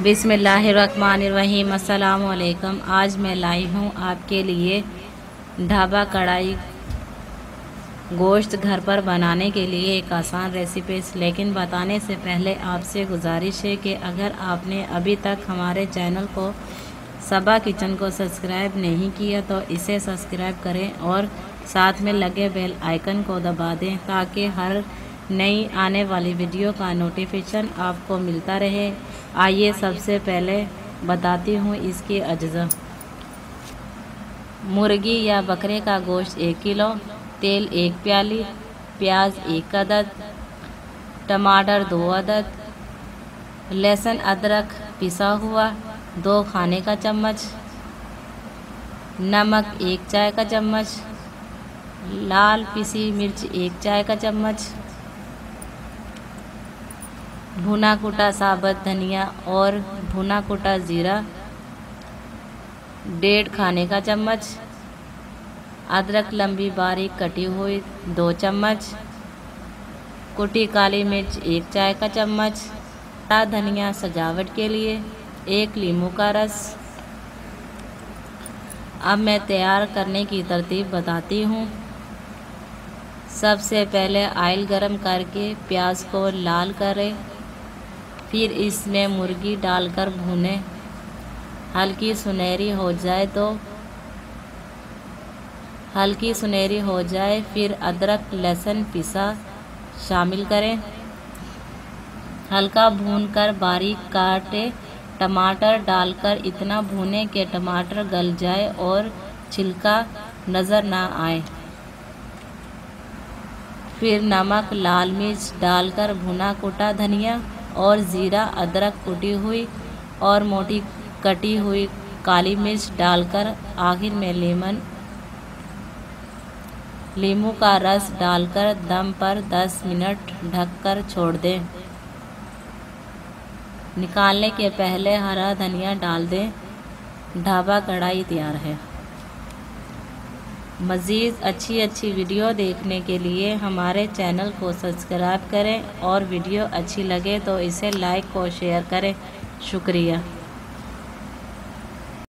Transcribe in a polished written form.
बिस्मिल्लाहिर्रहमानिर्रहीम। अस्सलाम वालेकुम। आज मैं लाई हूँ आपके लिए ढाबा कढ़ाई गोश्त घर पर बनाने के लिए एक आसान रेसिपी। लेकिन बताने से पहले आपसे गुजारिश है कि अगर आपने अभी तक हमारे चैनल को सबा किचन को सब्सक्राइब नहीं किया तो इसे सब्सक्राइब करें और साथ में लगे बेल आइकन को दबा दें ताकि हर नई आने वाली वीडियो का नोटिफिकेशन आपको मिलता रहे। आइए सबसे पहले बताती हूँ इसकी अज्जा। मुर्गी या बकरे का गोश्त 1 किलो, तेल 1 प्याली, प्याज 1 अदद, टमाटर 2 अदद, लहसुन अदरक पिसा हुआ 2 खाने का चम्मच, नमक 1 चाय का चम्मच, लाल पिसी मिर्च 1 चाय का चम्मच, भुना कुटा साबुत धनिया और भुना कुटा जीरा 1.5 खाने का चम्मच, अदरक लंबी बारीक कटी हुई 2 चम्मच, कुटी काली मिर्च 1 चाय का चम्मच, हरा धनिया सजावट के लिए 1 नींबू का रस। अब मैं तैयार करने की तरतीब बताती हूँ। सबसे पहले ऑयल गरम करके प्याज को लाल करें, फिर इसमें मुर्गी डालकर भूनें। हल्की सुनहरी हो जाए फिर अदरक लहसुन पिसा शामिल करें। हल्का भूनकर बारीक काटे टमाटर डालकर इतना भूनें कि टमाटर गल जाए और छिलका नज़र ना आए। फिर नमक लाल मिर्च डालकर भुना कुटा धनिया और जीरा अदरक कुटी हुई और मोटी कटी हुई काली मिर्च डालकर आखिर में नींबू का रस डालकर दम पर 10 मिनट ढककर छोड़ दें। निकालने के पहले हरा धनिया डाल दें। ढाबा कढ़ाई तैयार है। मज़ीद अच्छी वीडियो देखने के लिए हमारे चैनल को सब्सक्राइब करें और वीडियो अच्छी लगे तो इसे लाइक और शेयर करें। शुक्रिया।